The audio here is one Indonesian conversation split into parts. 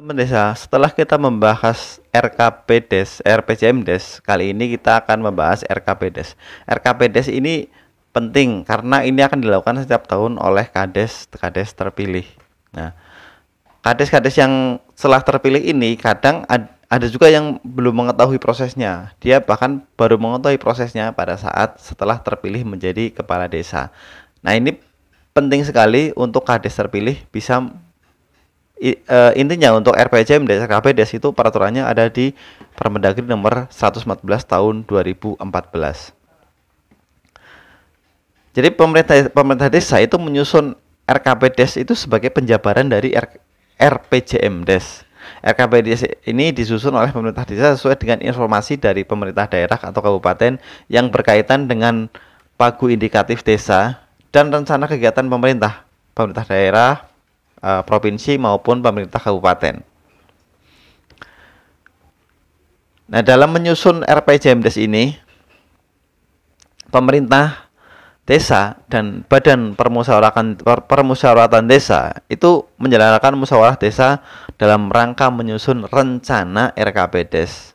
Teman desa, setelah kita membahas RKPDes, RPJMdes, kali ini kita akan membahas RKPDes. RKPDes ini penting karena ini akan dilakukan setiap tahun oleh kades terpilih. Nah, kades-kades yang setelah terpilih ini kadang ada juga yang belum mengetahui prosesnya. Dia bahkan baru mengetahui prosesnya pada saat setelah terpilih menjadi kepala desa. Nah, ini penting sekali untuk kades terpilih bisa intinya untuk RPJMdes, RKPDes itu peraturannya ada di Permendagri nomor 114 tahun 2014. Jadi pemerintah desa itu menyusun RKPDes itu sebagai penjabaran dari RPJMdes. RKPDes ini disusun oleh pemerintah desa sesuai dengan informasi dari pemerintah daerah atau kabupaten yang berkaitan dengan pagu indikatif desa dan rencana kegiatan pemerintah daerah, provinsi maupun pemerintah kabupaten. Nah, dalam menyusun RPJMdes ini, pemerintah desa dan Badan Permusyawaratan Desa itu menjalankan musyawarah desa dalam rangka menyusun rencana RKPDes.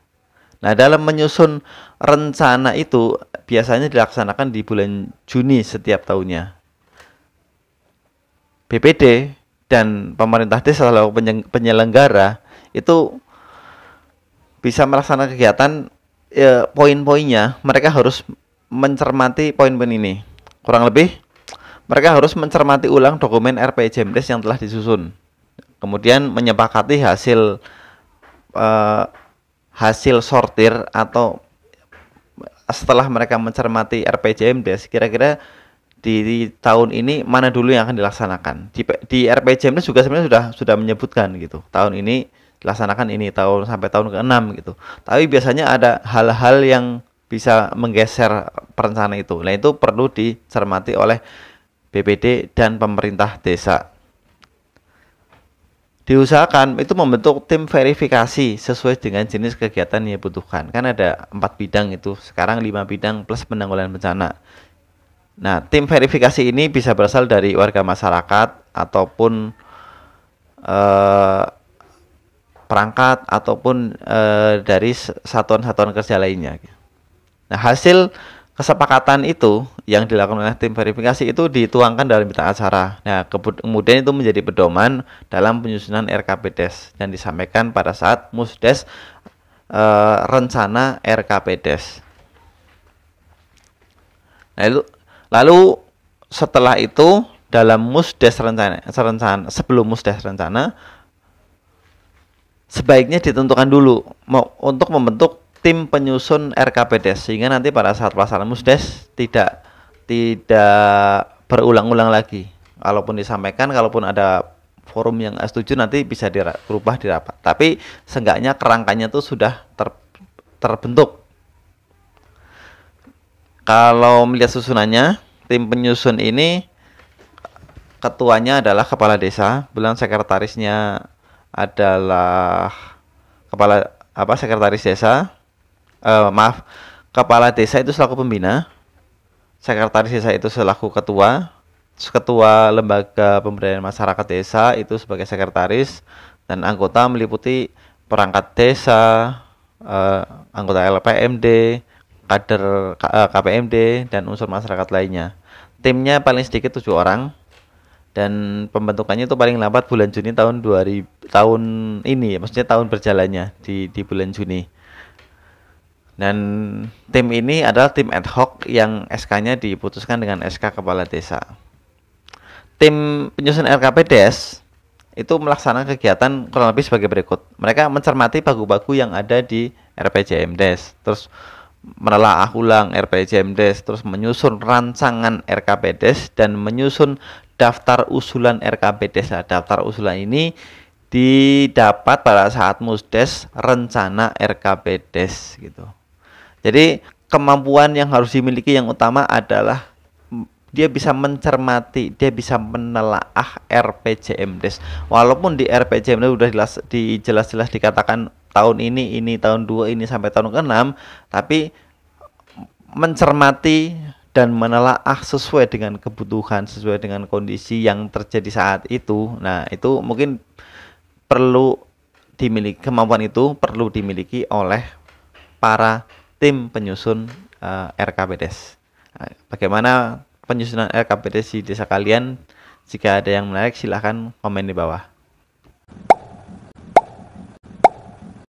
Nah, dalam menyusun rencana itu biasanya dilaksanakan di bulan Juni setiap tahunnya. BPD dan pemerintah desa selaku penyelenggara itu bisa melaksanakan kegiatan, poin-poinnya mereka harus mencermati poin-poin ini. Kurang lebih mereka harus mencermati ulang dokumen RPJMdes yang telah disusun, kemudian menyepakati hasil sortir atau setelah mereka mencermati RPJMdes kira-kira di tahun ini mana dulu yang akan dilaksanakan. Di RPJMdes juga sebenarnya sudah menyebutkan gitu. Tahun ini dilaksanakan ini, tahun sampai tahun ke-6 gitu. Tapi biasanya ada hal-hal yang bisa menggeser perencanaan itu. Nah, itu perlu dicermati oleh BPD dan pemerintah desa. Diusahakan itu membentuk tim verifikasi sesuai dengan jenis kegiatan yang dibutuhkan. Kan ada 4 bidang itu, sekarang 5 bidang plus penanggulangan bencana. Nah, tim verifikasi ini bisa berasal dari warga masyarakat ataupun perangkat ataupun dari satuan-satuan kerja lainnya. Nah, hasil kesepakatan itu yang dilakukan oleh tim verifikasi itu dituangkan dalam berita acara. Nah, kemudian itu menjadi pedoman dalam penyusunan RKPDes dan disampaikan pada saat Musdes rencana RKPDes. Nah, lalu setelah itu dalam Musdes rencana sebelum Musdes rencana sebaiknya ditentukan dulu untuk membentuk tim penyusun RKPDes sehingga nanti pada saat pelaksanaan Musdes tidak berulang-ulang lagi. Kalaupun disampaikan, kalaupun ada forum yang setuju nanti bisa dirubah di rapat. Tapi seenggaknya kerangkanya itu sudah terbentuk. Kalau melihat susunannya, tim penyusun ini ketuanya adalah kepala desa, bulan sekretarisnya adalah sekretaris desa. Kepala desa itu selaku pembina, sekretaris desa itu selaku ketua, ketua lembaga pemberdayaan masyarakat desa itu sebagai sekretaris, dan anggota meliputi perangkat desa, anggota LPMD, kader KPMD, dan unsur masyarakat lainnya. Timnya paling sedikit 7 orang dan pembentukannya itu paling lambat bulan Juni tahun ini, maksudnya tahun berjalannya di bulan Juni. Dan tim ini adalah tim ad hoc yang SK-nya diputuskan dengan SK Kepala Desa. Tim penyusun RKPDes itu melaksanakan kegiatan kurang lebih sebagai berikut. Mereka mencermati pagu-pagu yang ada di RPJMdes, terus menelaah ulang RPJMdes, terus menyusun rancangan RKPDes dan menyusun daftar usulan RKPDes. Nah, daftar usulan ini didapat pada saat Musdes rencana RKPDes gitu. Jadi kemampuan yang harus dimiliki yang utama adalah dia bisa mencermati, dia bisa menelaah RPJMdes. Walaupun di RPJMdes sudah jelas-jelas dikatakan tahun ini tahun 2 ini sampai tahun ke-6, tapi mencermati dan menelaah sesuai dengan kebutuhan, sesuai dengan kondisi yang terjadi saat itu. Nah, itu mungkin perlu kemampuan itu perlu dimiliki oleh para tim penyusun RKPDes. Nah, bagaimana penyusunan RKPDes di desa kalian? Jika ada yang menarik, silahkan komen di bawah.